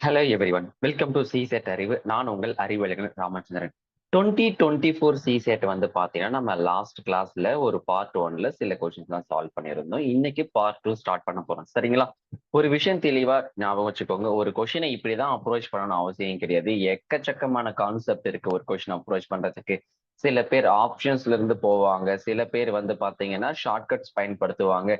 Hello everyone, welcome to சிசெட் அறிவு. நான் உங்கள் அறிவழகன் ராமச்சந்திரன். 2024 சிசெட் வந்து பாத்தீங்கன்னா நம்ம லாஸ்ட் கிளாஸ்ல ஒரு பார்ட் 1ல சில கொஸ்டின்ஸ் தான் சால்வ் பண்ணியிருந்தோம். இன்னைக்கு பார்ட் 2 ஸ்டார்ட் பண்ண போறோம். சரிங்களா? ஒரு விஷயம் தெளிவா ஞாபகம் வச்சுக்கோங்க. ஒரு கொஸ்டினை இப்படிதான் அப்ரோச் பண்ணணும் அவசியம் கிடையாது. எக்கச்சக்கமான கான்செப்ட் இருக்கு ஒரு கொஸ்டின் அப்ரோச் பண்றதுக்கு. சில பேர் ஆப்ஷன்ஸ்ல இருந்து போவாங்க, சில பேர் வந்து பாத்தீங்கன்னா ஷார்ட்கட்ஸ் பயன்படுத்துவாங்க,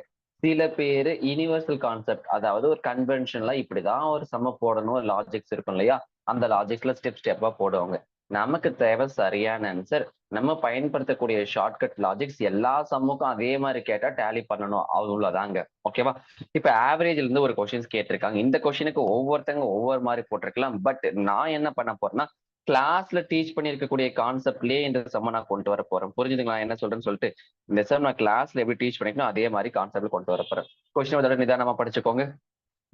சில பேரு யுனிவர்சல் கான்செப்ட், அதாவது ஒரு கன்வென்ஷன்ல இப்படிதான் ஒரு சம்ம போடணும் லாஜிக்ஸ் இருக்கும் இல்லையா, அந்த லாஜிக்ஸ்ல ஸ்டெப் ஸ்டெப்பா போடுவாங்க. நமக்கு தேவை சரியான ஆன்சர். நம்ம பயன்படுத்தக்கூடிய ஷார்ட்கட் லாஜிக்ஸ் எல்லா சம்முக்கும் அதே மாதிரி கேட்டா டேலி பண்ணணும், அவ்வளவுதாங்க. ஓகேவா? இப்ப ஆவரேஜ்ல இருந்து ஒரு கொஸ்டின்ஸ் கேட்டிருக்காங்க. இந்த கொஸ்டினுக்கு ஒவ்வொருத்தங்க ஒவ்வொரு மாதிரி போட்டிருக்கலாம். பட் நான் என்ன பண்ண போறேன்னா, கிளாஸ்ல டீச் பண்ணிருக்கக்கூடிய கான்செப்ட்லயே இந்த சம்ம நான் கொண்டு வர போறேன். புரிஞ்சுதுங்களா என்ன சொல்றேன்னு சொல்லிட்டு? இந்த செம் நான் கிளாஸ்ல எப்படி டீச் பண்ணிக்கணும் அதே மாதிரி கான்செப்ட் கொண்டு வர போறேன். கொஸ்டின் ஒரு தடவை நிதானமா படிச்சுக்கோங்க.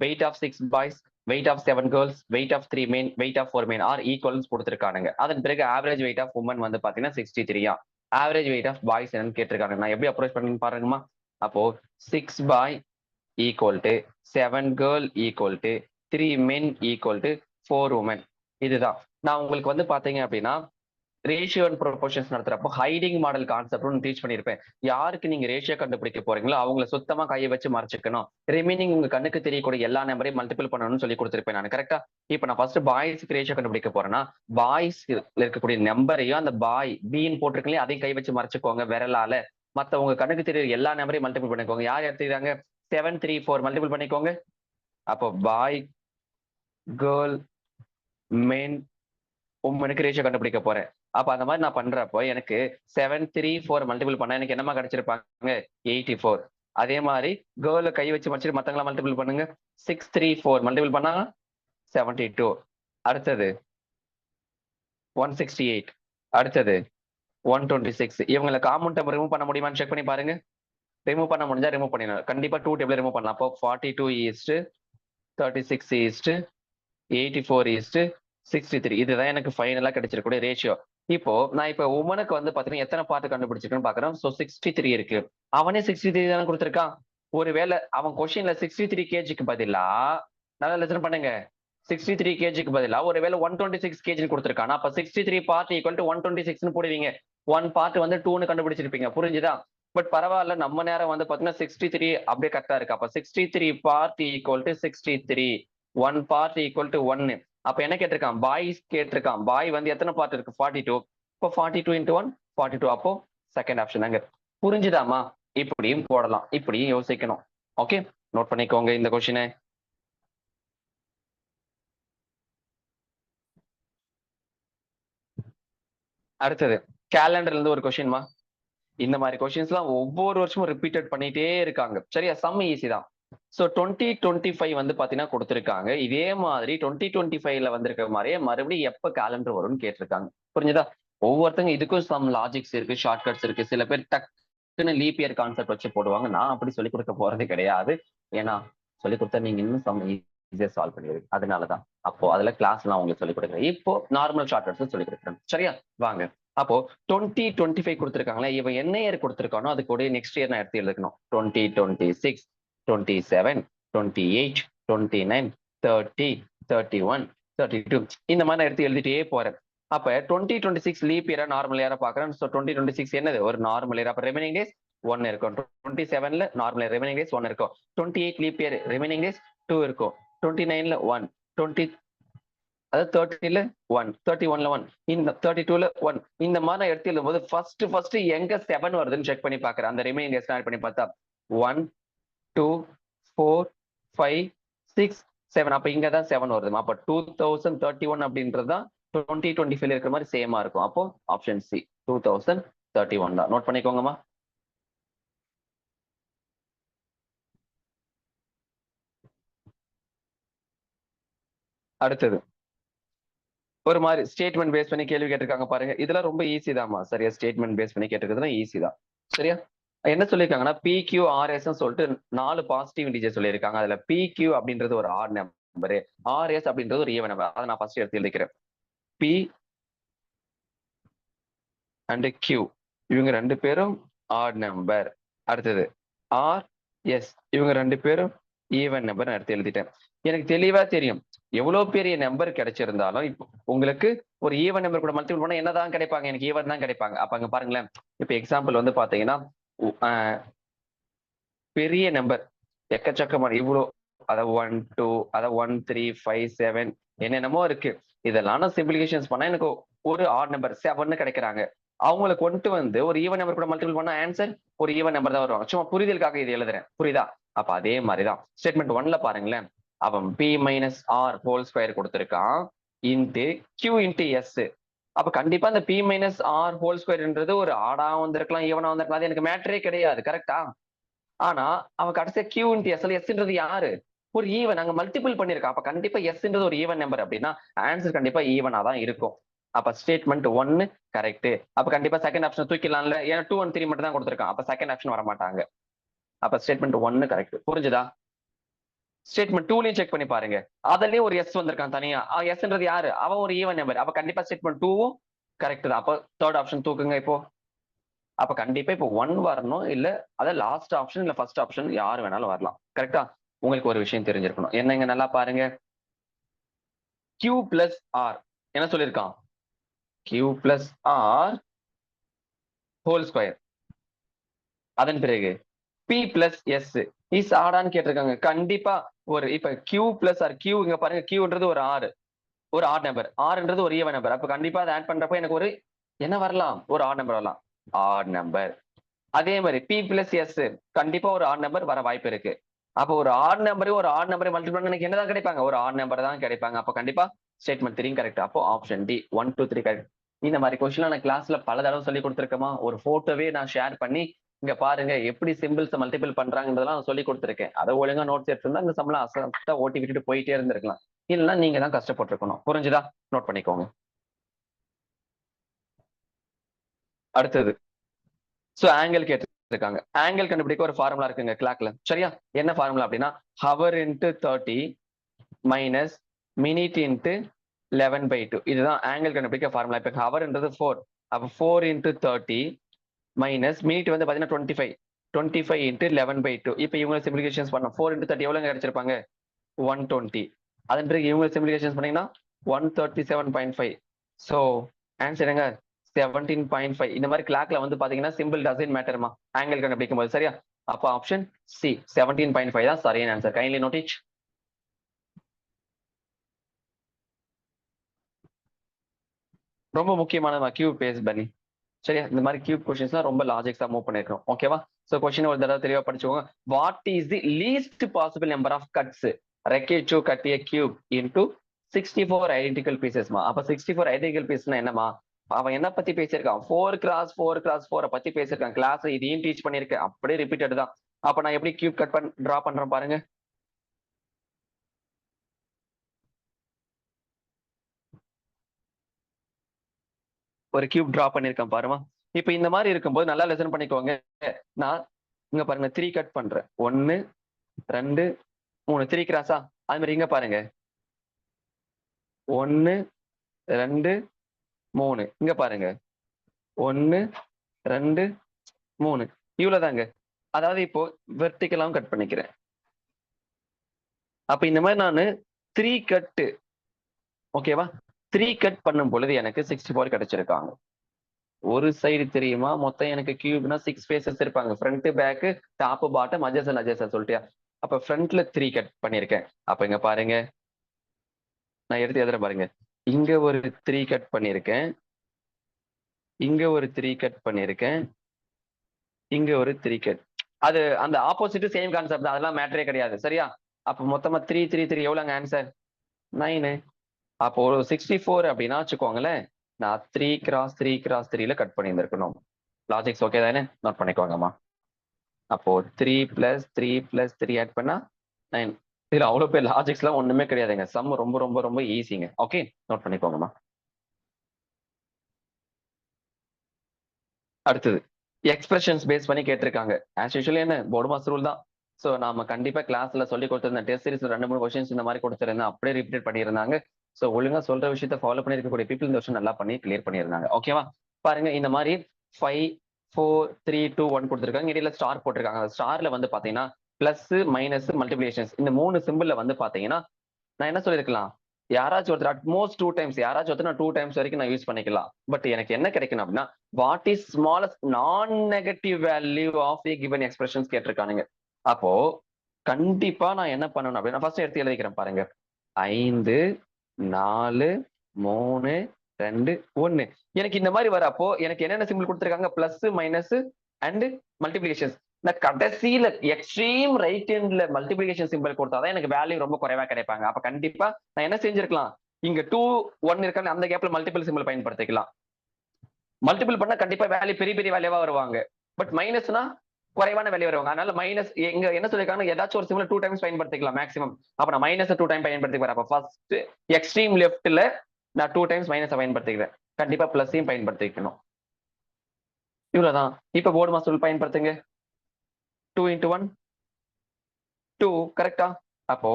Weight of 6 boys, weight of 7 girls, weight of 3 men, weight of 4 men are equals கொடுத்துருக்கானுங்க. அதன் பிறகு ஆவரேஜ் வெயிட் ஆஃப் உமன் வந்து பாத்தீங்கன்னா 63. ஆவரேஜ் வெயிட் ஆஃப் பாய்ஸ் என்னன்னு கேட்டிருக்காங்க. நான் எப்படி அப்ரோச் பண்ணி பாருங்கம்மா. அப்போ 6 boy equal to 7 girl equal to 3 men equal to 4 woman. இதுதான் நான் உங்களுக்கு வந்து பாத்தீங்க அப்படின்னா ரேஷியோ அண்ட் ப்ரொபோர்ஷன்ஸ் நடத்துறப்போ ஹைடிங் மாடல் கான்செப்ட் டீச் பண்ணியிருப்பேன். யாருக்கு நீங்க ரேஷியோ கண்டுபிடிக்க போறீங்களோ அவங்கள சுத்தமா கையை வச்சு மறைச்சிக்கணும். ரிமைனிங் உங்க கண்ணுக்கு தெரியக்கூடிய எல்லா நம்பரையும் மல்டிபிள் பண்ணணும்னு சொல்லி கொடுத்திருப்பேன் நான். கரெக்டா? இப்ப நான் ஃபர்ஸ்ட் பாய்ஸ்க்கு ரேஷியோ கண்டுபிடிக்க போறேன்னா, பாய்ஸ் இருக்கக்கூடிய நம்பரையும் அந்த பாய் பீன் போட்டிருக்கலையே அதையும் கை வச்சு மறைச்சுக்கோங்க விரலால. மத்த உங்க கண்ணுக்கு தெரிய எல்லா நம்பரையும் மல்டிபிள் பண்ணிக்கோங்க. யார் எடுத்துக்கிறாங்க? 7 3 4 மல்டிபிள் பண்ணிக்கோங்க. அப்போ பாய், கேர்ள், மென், உமனுக்கு ரேஷியோ கண்டுபிடிக்க போறேன். அப்ப அந்த மாதிரி நான் பண்றப்போ எனக்கு 7 3 4 மல்டிபிள் பண்ணா எனக்கு என்னமா கிடைச்சிருப்பாங்க? 84. அதே மாதிரி கேர்ள கை வச்சு மடிச்சிட்டு மத்தவங்கள மல்டிபிள் பண்ணுங்க. 6 3 4 மல்டிபிள் பண்ணா 72. அடுத்தது 168. அடுத்தது 126. இவங்களை காமன் டேர்ம் ரிமூவ் பண்ண முடியுமான்னு செக் பண்ணி பாருங்க. ரிமூவ் பண்ண முடிஞ்சா ரிமூவ் பண்ணிடணும். கண்டிப்பா 2 டேபிள் ரிமூவ் பண்ணலாம். அப்போ 42 ஈஸ்ட் 36 ஈஸ்ட் 84 ஈஸ்ட் 63. இதுதான் எனக்கு ஃபைனலா கிடைச்சிருக்கூடிய ரேஷியோ. இப்போ நான் இப்ப உமனுக்கு வந்து பாத்தீங்கன்னா எத்தனை பார்ட் கண்டுபிடிச்சிருக்கேன்னு பாக்குறேன். சோ 63 இருக்கு. அவனே 63 தானே கொடுத்திருக்கான். ஒருவேளை அவன் கொஸ்டின்ல 63 கேஜிக்கு பதிலா, நல்லா லெசன் பண்ணுங்க, 63 கேஜிக்கு பதிலா ஒருவேளை 126 கேஜி கொடுத்திருக்கான். அப்ப 63 பார்ட் ஈக்குவல் டு 126 போடுவீங்க. 1 பார்ட் வந்து 2ன்னு கண்டுபிடிச்சிருப்பீங்க. புரிஞ்சுதா? பட் பரவாயில்ல, நம்ம நேரம் வந்து பாத்தீங்கன்னா 63 அப்படியே கரெக்டா இருக்கு. அப்ப 63 part equal to 63, 1 part equal to 1. அப்ப என்ன கேட்டிருக்கான்? பாய்ஸ் கேட்டிருக்கான். பாய் வந்து எத்தனை பார்ட் இருக்கு? 42. இப்போ 42 into 1 42. அப்போ செகண்ட் ஆப்ஷன் தாங்க. புரிஞ்சுதாமா? இப்படியும் போடலாம், இப்படியும் யோசிக்கணும். ஓகே, நோட் பண்ணிக்கோங்க இந்த கொஸ்டினை. அடுத்தது கேலண்டர்ல இருந்து ஒரு கொஸ்டின்மா. இந்த மாதிரி கொஸ்டின்ஸ் எல்லாம் ஒவ்வொரு வருஷமும் ரிப்பீட்டட் பண்ணிட்டே இருக்காங்க. சரியா? சம் ஈஸி தான். சோ 2025 வந்து பாத்தீங்கன்னா கொடுத்திருக்காங்க. இதே மாதிரி 2025ல வந்திருக்கிற மாதிரியே மறுபடியும் எப்ப கேலண்டர் வரும்னு கேட்டிருக்காங்க. புரிஞ்சுதா? ஒவ்வொருத்தங்க இதுக்கும் சம் லாஜிக்ஸ் இருக்கு, ஷார்ட்கட்ஸ் இருக்கு. சில பேர் டக்குன்னு லீப் இயர் கான்செப்ட் வச்சு போடுவாங்க. நான் அப்படி சொல்லிக் கொடுக்க போறது கிடையாது. ஏன்னா சொல்லிக் கொடுத்தா நீங்க இன்னும் சம் ஈஸியா சால்வ் பண்ணிடுவீங்க. அதனாலதான் அப்போ அதுல கிளாஸ் எல்லாம் உங்களுக்கு சொல்லிக் கொடுக்குறேன். இப்போ நார்மல் ஷார்ட்கட்ஸ் சொல்லிக் கொடுக்குறேன். சரியா? வாங்க. அப்போ 2025 கொடுத்திருக்காங்களே, இவன் என்ன இயர் கொடுத்திருக்கானோ அது கூட நெக்ஸ்ட் இயர் நான் எடுத்து எழுதணும். 2026, 27, 28, 29, 30, 31, 32. இந்த மாதிரி நான் எடுத்து எழுதிட்டே போறேன். அப்ப 2026 லீப் இயரா நார்மல் இயரா பாக்குறேன். ஸோ 2026 என்னது? ஒரு நார்மல் இயர். அப்ப ரிமைனிங் டேஸ் 1 இருக்கும். 27ல நார்மல் இயர், ரிமைனிங் டேஸ் 1 இருக்கும். 28 லீப் இயர், ரிமைனிங் டேஸ் 2 இருக்கும். 29ல 1, 20 அதாவது 30ல 1, 31ல 1, இந்த 32ல 1. இந்த மாதிரி நான் எடுத்து எழுதும்போது ஃபர்ஸ்ட் எங்க 7 வருதுன்னு செக் பண்ணி பாக்குறேன். அந்த ரிமைனிங் டேஸ் ஆட் பண்ணி பார்த்தா 1 2 4 5 6 7. அப்ப இங்கதான் 7 வருது. அப்ப 2031 அப்படின்றது தான் 2025 இருக்கிற மாதிரி சேமா இருக்கும். அப்போ ஆப்ஷன் சி 2031 தான். நோட் பண்ணிக்கோங்கம்மா. அடுத்தது ஒரு மாதிரி ஸ்டேட்மெண்ட் பேஸ் பண்ணி கேள்வி கேட்டிருக்காங்க பாருங்க. இதெல்லாம் ரொம்ப ஈஸி தான்மா. சரியா? ஸ்டேட்மெண்ட் பேஸ் பண்ணி கேட்டிருக்கிறதுலாம் ஈஸி தான். சரியா? என்ன சொல்லியிருக்காங்கன்னா PQRS சொல்லிட்டு 4 பாசிட்டிவ் இன்டிஜர் சொல்லியிருக்காங்க. அதுல PQ அப்படின்றது ஒரு ஆட் நம்பரு, RS அப்படின்றது ஒரு ஈவன் நம்பர். அதை நான் ஃபர்ஸ்ட் எடுத்து எழுதிக்கிறேன். P அண்ட் Q இவங்க 2 பேரும் ஆட் நம்பர். அடுத்தது RS இவங்க 2 பேரும் ஈவன் நம்பர் எடுத்து எழுதிட்டேன். எனக்கு தெளிவா தெரியும் எவ்வளவு பெரிய நம்பர் கிடைச்சிருந்தாலும் இப்போ உங்களுக்கு ஒரு ஈவன் நம்பர் கூட மல்டிபிள் பண்ணா என்னதான் கிடைப்பாங்க, எனக்கு ஈவன் தான் கிடைப்பாங்க. அப்ப அங்க பாருங்களேன், இப்ப எக்ஸாம்பிள் வந்து பாத்தீங்கன்னா பெரிய நம்பர் எக்கச்சக்கமான இவ்வளோ, அதாவது 1 2 அதாவது 1 3 5 7 என்னென்னமோ இருக்கு. இதெல்லாம் நான் சிம்பிளிஃபிகேஷன்ஸ் பண்ணா எனக்கு ஒரு ஆட் நம்பர் 7 கிடைக்கிறாங்க. அவங்களை கொண்டு வந்து ஒரு ஈவன் நம்பர் கூட மல்டிபிள் பண்ணா ஆன்சர் ஒரு ஈவன் நம்பர் தான் வருவாங்க. சும்மா புரிதலுக்காக இது எழுதுறேன், புரியுதா? அப்ப அதே மாதிரிதான் ஸ்டேட்மெண்ட் 1ல பாருங்களேன், அவன் p minus R whole square கொடுத்திருக்கான் இன்ட்டு கியூ இன்ட்டு எஸ். அப்ப கண்டிப்பா அந்த p மைனஸ் ஆர் ஹோல் ஸ்கொயர்ன்றது ஒரு ஆடா வந்திருக்கலாம், ஈவனா வந்திருக்கலாம், அது எனக்கு மேட்டரே கிடையாது. கரெக்டா? ஆனா அவன் கடைசியா கியூ இன்ட்டு எஸ்ன்றது யாரு? ஒரு ஈவன். அங்க மல்டிபிள் பண்ணிருக்கான். அப்ப கண்டிப்பா எஸ்ன்றது ஒரு ஈவன் நம்பர் அப்படின்னா ஆன்சர் கண்டிப்பா ஈவனா தான் இருக்கும். அப்ப ஸ்டேட்மெண்ட் 1 கரெக்ட். அப்ப கண்டிப்பா செகண்ட் ஆப்ஷன் தூக்கிடலாம்ல, ஏன்னா 2 1 3 மட்டும் தான் கொடுத்திருக்கான். அப்ப செகண்ட் ஆப்ஷன் வர மாட்டாங்க. அப்ப ஸ்டேட்மெண்ட் 1 கரெக்ட். புரிஞ்சுதா? ஸ்டேட்மெண்ட் 2லயும் செக் பண்ணி பாருங்க, அதுலயும் ஒரு எஸ் வந்திருக்கான் தனியா. எஸ்ன்றது யாரு? அவன் ஒரு ஈவன் நம்பர். அப்ப கண்டிப்பா ஸ்டேட்மெண்ட் 2வும் கரெக்ட் தான். அப்ப தேர்ட் ஆப்ஷன் தூக்குங்க இப்போ. அப்ப கண்டிப்பா இப்போ 1 வரணும், இல்ல அத லாஸ்ட் ஆப்ஷன் இல்ல ஃபர்ஸ்ட் ஆப்ஷன் யார் வேணாலும் வரலாம். கரெக்டா? உங்களுக்கு ஒரு விஷயம் தெரிஞ்சிருக்கணும். என்னங்க, நல்லா பாருங்க. Q பிளஸ் ஆர் என்ன சொல்லியிருக்கான்? Q plus R whole square. அதன் பிறகு P பிளஸ் எஸ் இஸ் ஆடான்னு கேட்டிருக்காங்க. கண்டிப்பா ஒரு இப்ப Q பிளஸ் ஆர், Q இங்க பாருங்க, Qன்றது ஒரு ஆறு, ஒரு ஆட் நம்பர், ஆர்ன்றது ஒரு ஈவன் நம்பர். அப்ப கண்டிப்பா அதை ஆட் பண்றப்ப எனக்கு ஒரு என்ன வரலாம்? ஒரு ஆட் நம்பர் வரலாம், ஆட் நம்பர். அதே மாதிரி P பிளஸ் எஸ் கண்டிப்பா ஒரு ஆட் நம்பர் வர வாய்ப்பு இருக்கு. அப்போ ஒரு ஆட் நம்பரையும் ஒரு ஆட் நம்பரை மல்டிபிள் பண்ணா எனக்கு என்னதான் கிடைப்பாங்க? ஒரு ஆட் நம்பர் தான் கிடைப்பாங்க. அப்ப கண்டிப்பா ஸ்டேட்மெண்ட் 3 கரெக்ட். அப்போ ஆப்ஷன் டி 1 2 3 கரெக்ட். இந்த மாதிரி கொஸ்டின் நான் கிளாஸ்ல பல தடவை சொல்லி கொடுத்துருக்கேமா. ஒரு போட்டோவே நான் ஷேர் பண்ணி இங்க பாருங்க எப்படி சிம்பிள்ஸ் மல்டிபிள் பண்றாங்கன்றதெல்லாம் நான் சொல்லி கொடுத்துருக்கேன். அதை ஒழுங்கா நோட்ஸ் எடுத்திருந்தா இந்த சம்பளம் அசத்தா ஓட்டி விட்டுட்டு போயிட்டே இருந்திருக்கலாம். இல்லைன்னா நீங்க தான் கஷ்டப்பட்டிருக்கணும். புரிஞ்சுதா? நோட் பண்ணிக்கோங்க. அடுத்தது சோ ஆங்கிள் கேட்டிருக்காங்க. ஆங்கிள் கண்டுபிடிக்க ஒரு ஃபார்முலா இருக்குங்க கிளாக்ல. சரியா? என்ன ஃபார்முலா அப்படின்னா hour into 30 minus minute into 11/2. இதுதான் ஆங்கிள் கண்டுபிடிக்க ஃபார்முலா. இப்ப ஹவர்ன்றது 4, அப்ப 4 இன்ட்டு 30 மைனஸ் மினிட் வந்து பாத்தீங்கன்னா 25, 25 இன்ட்டு 11/2. இப்ப இவங்க சிம்பிளிகேஷன்ஸ் பண்ணோம். 4 இன்ட்டு 30 எவ்வளவு கிடைச்சிருப்பாங்க? 120. அதன் பிறகு இவங்க சிம்பிளிகேஷன்ஸ் பண்ணீங்கன்னா 137.5. ஸோ ஆன்சர் எங்க? 17.5. இந்த மாதிரி கிளாக்ல வந்து பாத்தீங்கன்னா சிம்பிள் டசன்ட் மேட்டர்மா ஆங்கிள் கண்டுபிடிக்கும் போது. சரியா? அப்ப ஆப்ஷன் சி 17.5 தான் சரியான ஆன்சர். Kindly note it. ரொம்ப முக்கியமான கியூப் பேஸ் பண்ணி. சரியா? இந்த மாதிரி கியூப் கொஸ்டின்ஸ்லாம் ரொம்ப லாஜிக்ஸா மூவ் பண்ணிருக்கோம். ஓகேவா? சோ கொஸ்டின் ஒரு தடவை தெளிவா படிச்சுக்கோங்க. What is the least possible number of cuts required to cut a cube into 64 identical பீசஸ்மா. அப்ப 64 ஐடென்டிக்கல் பீஸ்னா என்னமா? அவன் என்ன பத்தி பேசியிருக்கான்? 4x4x4 பத்தி பேசியிருக்கான். கிளாஸ் இதையும் டீச் பண்ணிருக்கேன். அப்படியே ரிப்பீட்டட் தான். அப்ப நான் எப்படி கியூப் கட் டிரா பண்றேன் பாருங்க. ஒரு கியூப் டிரா பண்ணிருக்கேன் பாருமா. இப்ப இந்த மாதிரி இருக்கும்போது நல்லா லெசன் பண்ணிக்கோங்க. நான் இங்க பாருங்க 3 கட் பண்றேன். 1 2 3 3 கிராஸா? அது மாதிரி இங்க பாருங்க 1 2 3. இங்க பாருங்க 1 2 3. இவ்வளவுதாங்க. அதாவது இப்போ வெர்டிகலாவும் கட் பண்ணிக்கிறேன். அப்ப இந்த மாதிரி நானு 3 கட், ஓகேவா? 3 கட் பண்ணும் பொழுது எனக்கு 64 கிடைச்சிருக்காங்க. ஒரு சைடு தெரியுமா? மொத்தம் எனக்கு கியூப்னா 6 ஃபேஸஸ் இருப்பாங்க. Front back top bottom adjacent adjacent சொல்லிட்டியா? அப்ப ஃப்ரண்ட்ல 3 கட் பண்ணிருக்கேன். அப்ப இங்க பாருங்க, நான் எடுத்து எதிர பாருங்க. இங்க ஒரு 3 கட் பண்ணிருக்கேன், இங்க ஒரு 3 கட் பண்ணிருக்கேன், இங்க ஒரு 3 கட். அது அந்த ஆப்போசிட் சேம் கான்செப்ட் தான், அதெல்லாம் மேட்டரே கிடையாது. சரியா? அப்ப மொத்தமா 3 3 3 எவ்வளவுங்க ஆன்சர்? 9. அப்போ ஒரு 64 அப்படின்னா வச்சுக்கோங்களேன், நான் 3 கிராஸ் 3 கிராஸ் 3ல கட் பண்ணியிருந்திருக்கணும். லாஜிக்ஸ் ஓகே தானே? நோட் பண்ணிக்கோங்கம்மா. அப்போ 3 பிளஸ் 3 பிளஸ் 3 ஆட் பண்ணா 9. இதுல அவ்வளவு பேர் லாஜிக்ஸ் எல்லாம் ஒண்ணுமே கிடையாதுங்க. சம் ரொம்ப ரொம்ப ரொம்ப ஈஸிங்க. Okay, note பண்ணிக்கோங்கம்மா. அடுத்தது எக்ஸ்பிரஷன்ஸ் பேஸ் பண்ணி கேட்டிருக்காங்க. ஆஸ் யூஷுவல் என்ன போர்டு மாஸ் ரூல் தான். ஸோ நாம கண்டிப்பா கிளாஸ்ல சொல்லி கொடுத்திருந்த டெஸ்ட் சீரிஸ்ல 2 3 கொஸ்டின்ஸ் இந்த மாதிரி கொடுத்திருந்தேன், அப்படியே ரிப்பீட் பண்ணியிருந்தாங்க. ஸோ ஒழுங்கா சொல்ற விஷயத்த ஃபாலோ பண்ணிருக்கக்கூடிய பீப்புள் இந்த வருஷம் நல்லா பண்ணி கிளியர் பண்ணியிருந்தாங்க. ஓகேவா? பாருங்க இந்த மாதிரி 5 4 3 2 1 கொடுத்துருக்காங்க. இடையில ஸ்டார் போட்டிருக்காங்க. ஸ்டார்ல வந்து பாத்தீங்கன்னா பிளஸ் மைனஸ் மல்டிபிளிகேஷன்ஸ் இந்த 3 சிம்பிள்ல வந்து பாத்தீங்கன்னா நான் என்ன சொல்லியிருக்கலாம்? யாராச்சும் ஒருத்தர் அட்மோஸ்ட் 2 டைம்ஸ், யாராச்சும் ஒருத்தர் நான் 2 டைம்ஸ் வரைக்கும் நான் யூஸ் பண்ணிக்கலாம். பட் எனக்கு என்ன கிடைக்கணும் அப்படின்னா, what is smallest non negative value of a given expressions கேட்டிருக்கானுங்க. அப்போ கண்டிப்பா நான் என்ன பண்ணணும் அப்படின்னா, ஃபர்ஸ்ட் எடுத்து எழுதிக்கிறேன் பாருங்க. 5, 4, 3, 2, 1. எனக்கு இந்த மாதிரி வரப்போ எனக்கு என்னென்ன சிம்பிள் கொடுத்துருக்காங்க? Plus, minus and multiplication. நான் கடைசியில எக்ஸ்ட்ரீம் ரைட் ஹேண்ட்ல மல்டிபிளிகேஷன் சிம்பிள் கொடுத்தாதான் எனக்கு வேல்யூ ரொம்ப குறைவா கிடைப்பாங்க. அப்ப கண்டிப்பா நான் என்ன செஞ்சிருக்கலாம்? இங்க 2, 1 இருக்கான்னு அந்த கேப்ல மல்டிபிள் சிம்பிள் பயன்படுத்திக்கலாம். மல்டிபிள் பண்ணா கண்டிப்பா வேல்யூ பெரிய பெரிய வேல்யூவா வருவாங்க. பட் மைனஸ்னா குறைவான வேல்யூ வருவாங்க. அதனால மைனஸ் எங்க என்ன சொல்லிருக்காங்க? ஏதாச்சும் ஒரு சிம்பிள் 2 டைம்ஸ் பயன்படுத்திக்கலாம் மேக்ஸிமம். அப்ப நான் மைனஸ் 2 டைம் பயன்படுத்திக்கிறேன். அப்ப ஃபர்ஸ்ட் எக்ஸ்ட்ரீம் லெஃப்ட்ல நான் 2 டைம்ஸ் மைனஸ் பயன்படுத்திக்கிறேன். கண்டிப்பா பிளஸையும் பயன்படுத்திக்கணும். இவ்வளவுதான். இப்ப போர்டு மாஸ்டர் பயன்படுத்துங்க. 2 into 1 2 கரெக்டா? அப்போ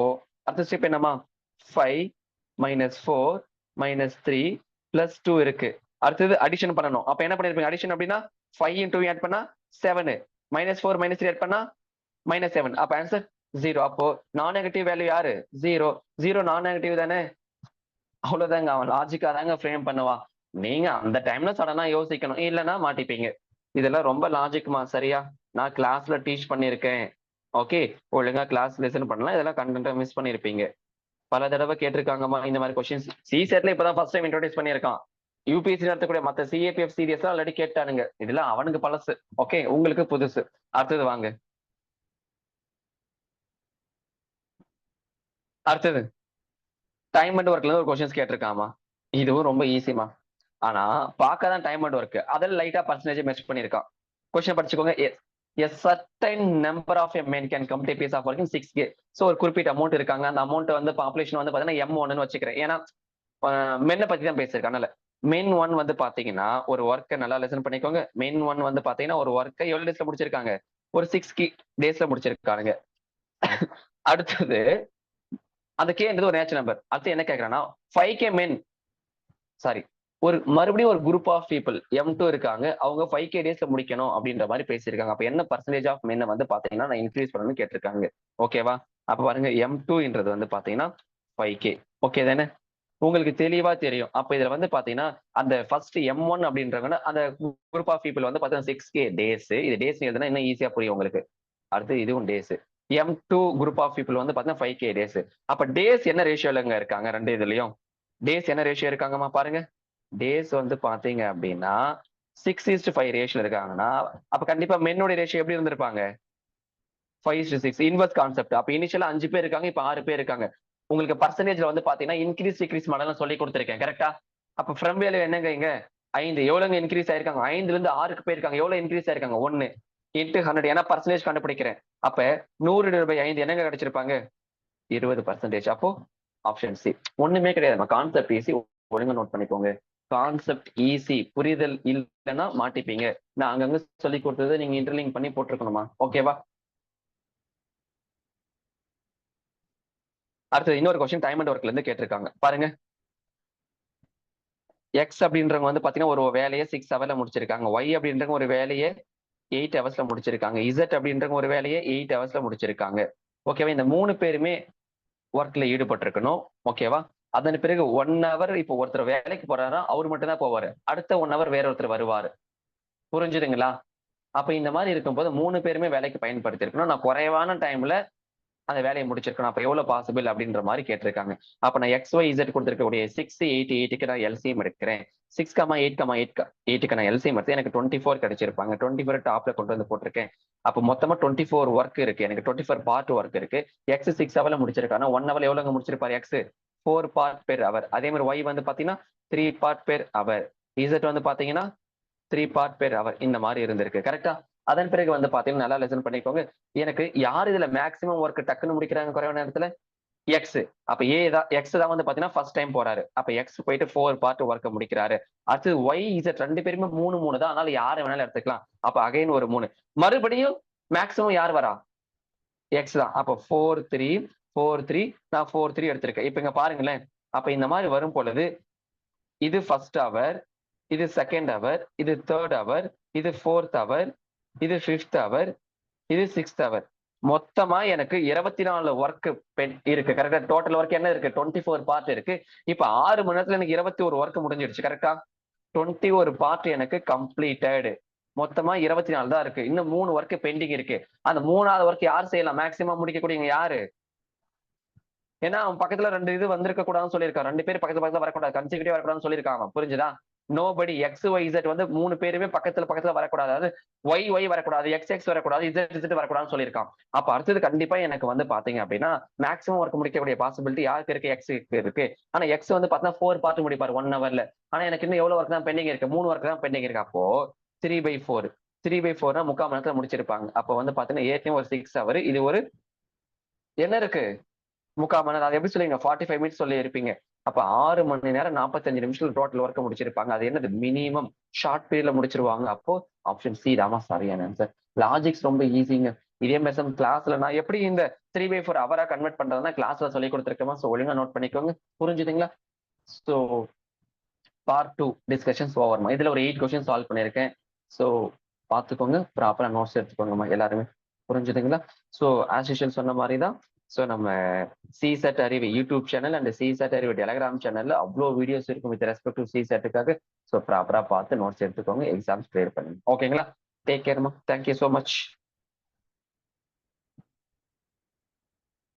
அடுத்த ஸ்டெப் என்னமா? 5 minus 4 minus 3 plus 2 இருக்கு. அடுத்தது அடிஷன் பண்ணணும். அப்ப என்ன பண்ணிருப்பீங்க? அடிஷன் அப்படின்னா 5 into ஆட் பண்ணா 7, minus 4 minus 3 ஆட் பண்ணா minus 7. அப்ப ஆன்சர் 0. அப்போ நான் நெகட்டிவ் வேல்யூ யாரு? 0. 0 நான் நெகட்டிவ் தானே? அவ்வளவுதாங்க. அவன் லாஜிக்கா தாங்க ஃப்ரேம் பண்ணுவான். நீங்க அந்த டைம்ல சடனா யோசிக்கணும். இல்லைன்னா மாட்டிப்பீங்க. இதெல்லாம் ரொம்ப லாஜிக்மா. சரியா? நான் கிளாஸ்ல டீச் பண்ணிருக்கேன். ஓகே, ஒழுங்கா கிளாஸ் லெசன் பண்ணலாம். இதெல்லாம் கண்டென்ட்டை மிஸ் பண்ணிருப்பீங்க. பல தடவை கேட்டிருக்காங்கம்மா இந்த மாதிரி கொஸ்டின்ஸ். சிசெட்ல இப்பதான் ஃபர்ஸ்ட் டைம் இன்ட்ரோடியூஸ் பண்ணியிருக்கான். யூபிஎஸ்சி நடத்தக்கூடிய மத்த சிஏபிஎஃப் சீரியஸ் ஆல்ரெடி கேட்டானுங்க. இதெல்லாம் அவனுக்கு பழசு. ஓகே, உங்களுக்கு புதுசு. அடுத்தது வாங்க. அடுத்தது டைம் அண்ட் ஒர்க்ல ஒரு கொஸ்டின்ஸ் கேட்டிருக்காமா. இதுவும் ரொம்ப ஈஸிமா. ஆனா பார்க்கதான் டைம் அண்ட் ஒர்க். அதில் லைட்டா பர்சன்டேஜ் மெஷ் பண்ணிருக்கான். கொஸ்டின் படிச்சுக்கோங்க. A certain number of men can complete a piece of work in 6K. So ஒரு குறிப்பிட்ட அமௌண்ட் இருக்காங்க. அந்த அமௌண்ட் வந்து பாப்புலேஷன் வந்து பாத்தீங்கன்னா M1 வச்சுக்கிறேன். ஏன்னா மென்னை பத்தி தான் பேசியிருக்காங்க. அதனால மென் 1 வந்து பாத்தீங்கன்னா ஒரு ஒர்க்கை நல்லா லெசன் பண்ணிக்கோங்க. மென் 1 வந்து பாத்தீங்கன்னா ஒரு ஒர்க்கை எவ்வளவு டேஸ்ல முடிச்சிருக்காங்க? ஒரு 6 டேஸ்ல முடிச்சிருக்காங்க. அடுத்தது அந்த கேன்றது ஒரு நேச்சுரல் நம்பர். அடுத்து என்ன கேட்கறான்னா 5K மென், சாரி, ஒரு மறுபடியும் ஒரு குரூப் ஆஃப் பீப்புள் M2 இருக்காங்க. அவங்க 5K டேஸ்ல முடிக்கணும் அப்படின்ற மாதிரி பேசியிருக்காங்க. அப்ப என்ன பர்சன்டேஜ் ஆஃப் மென்னை வந்து பாத்தீங்கன்னா நான் இன்க்ரீஸ் பண்ணணும்னு கேட்டிருக்காங்க. ஓகேவா? அப்ப பாருங்க M2ன்றது வந்து பாத்தீங்கன்னா 5K. ஓகே தானே? உங்களுக்கு தெளிவா தெரியும். அப்ப இதுல வந்து பாத்தீங்கன்னா அந்த ஃபர்ஸ்ட் M1 அப்படின்றவங்க அந்த குரூப் ஆஃப் பீப்புள் வந்து பாத்தீங்கன்னா 6K டேஸ். இது டேஸ் எழுதுனா இன்னும் ஈஸியா புரியும் உங்களுக்கு. அடுத்து இதுவும் days. M2 group of people வந்து பாத்தீங்கன்னா 5K டேஸ். அப்ப டேஸ் என்ன ரேஷியோலங்க இருக்காங்க? ரெண்டு இதுலயும் டேஸ் என்ன ரேஷியோ இருக்காங்கம்மா பாருங்க. டேஸ் வந்து பாத்தீங்க அப்படின்னா 6:5 ரேஷியோ இருக்காங்கன்னா அப்ப கண்டிப்பா மென்னோட ரேஷியோ எப்படி இருந்திருப்பாங்க? 5:6 இன்வெர்ஸ் கான்செப்ட். அப்ப இனிஷியலா 5 பேர் இருக்காங்க, இப்ப 6 பேர் இருக்காங்க. உங்களுக்கு பர்சன்டேஜ்ல வந்து பாத்தீங்கன்னா இன்க்ரீஸ் டிக்ரீஸ் மாடல் சொல்லி கொடுத்திருக்கேன். கரெக்டா? அப்ப ஃப்ரம் வேல்யூ என்னங்க இங்க 5 எவ்வளவுங்க இன்க்ரீஸ் ஆயிருக்காங்க? 5ல இருந்து 6க்கு போயிருக்காங்க. எவ்வளவு இன்க்ரீஸ் ஆயிருக்காங்க? 1 இன்ட்டு 100. ஏன்னா பர்சன்டேஜ் கண்டுபிடிக்கிறேன். அப்ப 100/5 என்னங்க கிடைச்சிருப்பாங்க? 20%. அப்போ ஆப்ஷன் சி. ஒண்ணுமே கிடையாது. நம்ம கான்செப்ட் ஈஸி. ஒழுங்கா நோட் பண்ணிக்கோங்க. Concept easy. புரிதல் இல்லைன்னா மாட்டிப்பீங்க. நான் அங்கங்க சொல்லி கொடுத்தது நீங்க இன்டர்லிங்க் பண்ணி போட்டிருக்கணுமா? ஓகேவா? அடுத்தது இன்னொரு கொஸ்டின் டைம் அண்ட் ஒர்க்ல இருந்து கேட்டிருக்காங்க. பாருங்க. எக்ஸ் அப்படின்றவங்க வந்து பாத்தீங்கன்னா ஒரு வேலையை 6 ஹவர்ல முடிச்சிருக்காங்க. ஒய் அப்படின்றவங்க ஒரு வேலையை 8 ஹவர்ஸ்ல முடிச்சிருக்காங்க. இசட் அப்படின்றவங்க ஒரு வேலையை 8 ஹவர்ஸ்ல முடிச்சிருக்காங்க. ஓகேவா? இந்த 3 பேருமே ஒர்க்ல ஈடுபட்டிருக்கணும். ஓகேவா? அதன் பிறகு 1 ஹவர் இப்போ ஒருத்தர் வேலைக்கு போறாரா, அவர் மட்டும் தான் போவாரு. அடுத்த 1 ஹவர் வேற ஒருத்தர் வருவாரு. புரிஞ்சுதுங்களா? அப்ப இந்த மாதிரி இருக்கும்போது 3 பேருமே வேலைக்கு பயன்படுத்தி இருக்கணும். நான் குறைவான டைம்ல அந்த வேலையை முடிச்சிருக்கணும். அப்ப எவ்வளவு பாசிபிள் அப்படின்ற மாதிரி கேட்டிருக்காங்க. அப்ப நான் XYZ கொடுத்திருக்கக்கூடிய 6, 8, 8க்கு நான் எல்சிஎம் எடுக்கிறேன். 6,8,8க்கு நான் எல்சிஎம் எடுத்து எனக்கு 24 கிடைச்சிருப்பாங்க. 24 டாப்ல கொண்டு வந்து போட்டிருக்கேன். அப்ப மொத்தமா 24 ஒர்க் இருக்கு. எனக்கு 24 பார்ட் ஒர்க் இருக்கு. X 6 ஹவர்ல முடிச்சிருக்காங்க. 1 ஹவர்ல எவ்வளவுங்க முடிச்சிருப்பாரு? X 4 part per hour. அதே மாதிரி Y வந்து பாத்தீங்கன்னா 3 பார்ட் பெர் ஹவர். Z வந்து பாத்தீங்கன்னா 3 பார்ட் பெர் ஹவர். இந்த மாதிரி இருந்திருக்கு. கரெக்டா? அதன் பிறகு வந்து பாத்தீங்கன்னா நல்லா லெசன் பண்ணிக்கோங்க. எனக்கு யார் இதுல மேக்ஸிமம் ஒர்க் டக்குன்னு முடிக்கிறாங்க குறைவான நேரத்துல? எக்ஸ். அப்ப ஏ தான் எக்ஸ் தான் வந்து பாத்தீங்கன்னா ஃபர்ஸ்ட் டைம் போறாரு. அப்ப எக்ஸ் போயிட்டு 4 பார்ட் ஒர்க் முடிக்கிறாரு. அடுத்து ஒய் இசட் 2 பேருமே 3 தான். அதனால யாரை வேணாலும் எடுத்துக்கலாம். அப்ப அகைன் ஒரு 3. மறுபடியும் மேக்ஸிமம் யார் வரா? எக்ஸ் தான். அப்ப 4 3 4 3 நான் 4 3 எடுத்திருக்கேன். இப்ப இங்க பாருங்களேன். அப்ப இந்த மாதிரி வரும் பொழுது இது ஃபர்ஸ்ட் ஹவர், இது செகண்ட் ஹவர், இது தேர்ட் ஹவர், இது ஃபோர்த் ஹவர், இது ஃபிஃப்த் ஹவர், இது சிக்ஸ்த் ஹவர். மொத்தமா எனக்கு 24 ஒர்க் இருக்கு கரெக்டா. டோட்டல் ஒர்க் என்ன இருக்கு? 24 பார்ட் இருக்கு. இப்ப 6 மணி நேரத்துல எனக்கு 21 ஒர்க் முடிஞ்சிருச்சு கரெக்டா. 21 பார்ட் எனக்கு கம்ப்ளீட்டட். மொத்தமா 24 தான் இருக்கு. இன்னும் 3 ஒர்க் பெண்டிங் இருக்கு. அந்த 3வது ஒர்க் யார் செய்யலாம்? மேக்ஸிமம் முடிக்கக்கூடியவங்க யாரு? ஏன்னா அவன் பக்கத்துல 2 இது வந்திருக்க கூடாதுன்னு சொல்லியிருக்கான். 2 பேர் பக்கத்துல வரக்கூடாது. கன்சிக்யூட்டிவா வரக்கூடாதுன்னு சொல்லியிருக்காங்க. புரிஞ்சுதா? நோபடி எக்ஸ் ஒய் இசட் வந்து 3 பேருமே பக்கத்துல வரக்கூடாது. அதாவது ஒய் ஒய் வரக்கூடாது, எக்ஸ் எக்ஸ் வரக்கூடாது, இசட் இசட் வரக்கூடாதுன்னு சொல்லியிருக்கான். அப்ப அடுத்தது கண்டிப்பா எனக்கு வந்து பாத்தீங்க அப்படின்னா மேக்ஸிமம் ஒர்க் முடிக்கக்கூடிய பாசிபிலிட்டி யாருக்கு இருக்கு? எக்ஸ் இருக்கு. ஆனா எக்ஸ் வந்து பாத்தீங்கன்னா 4 பார்ட் முடிப்பாரு 1 ஹவர்ல. ஆனா எனக்கு இன்னும் எவ்வளவு ஒர்க் தான் பெண்டிங் இருக்கு? 3 ஒர்க் தான் பெண்டிங் இருக்கு. அப்போ 3/4 3/4 முக்கால் மணி நேரத்துல முடிச்சிருப்பாங்க. அப்ப வந்து பாத்தீங்கன்னா ஏற்கனவே ஒரு 6 ஹவர், இது ஒரு என்ன இருக்கு? 3/4 மணி நேரம். அது எப்படி சொல்லுவீங்க? 45 மினிட்ஸ் சொல்லி இருப்பீங்க. அப்ப 6 மணி நேரம் 45 நிமிஷத்துல டோட்டல் ஒர்க் முடிச்சிருப்பாங்க. அது என்னது? மினிமம் ஷார்ட் பீரியட்ல முடிச்சிருவாங்க. அப்போ ஆப்ஷன் சி தாமா சரியான ஆன்சர். லாஜிக்ஸ் ரொம்ப ஈஸிங்க. இதே மெசம் கிளாஸ்ல நான் எப்படி இந்த 3/4 ஹவரா கன்வெர்ட் பண்றதுன்னா கிளாஸ்ல சொல்லி கொடுத்துருக்கேமா. சோ ஒழுங்கா நோட் பண்ணிக்கோங்க. புரிஞ்சுதுங்களா? சோ பார்ட் 2 டிஸ்கஷன்ஸ் ஓவர்மா. இதுல ஒரு 8 கொஸ்டின் சால்வ் பண்ணியிருக்கேன். சோ பாத்துக்கோங்க. ப்ராப்பரா நோட்ஸ் எடுத்துக்கோங்கம்மா எல்லாருமே. புரிஞ்சுதுங்களா? சோ ஆஸ் யூசுவல் சொன்ன மாதிரி தான். சோ நம்ம சிசெட் அறிவு யூடியூப் சேனல் அண்ட் சிசெட் அறிவு டெலகிராம் சேனல்ல அவ்வளோ வீடியோஸ் இருக்கும் வித் ரெஸ்பெக்ட் டு சிசெட்டுக்காக. ஸோ ப்ராப்பரா பார்த்து நோட்ஸ் எடுத்துக்கோங்க. எக்ஸாம்ஸ் கிளியர் பண்ணுங்க. ஓகேங்களா? டேக் கேர்மா. Thank you so much.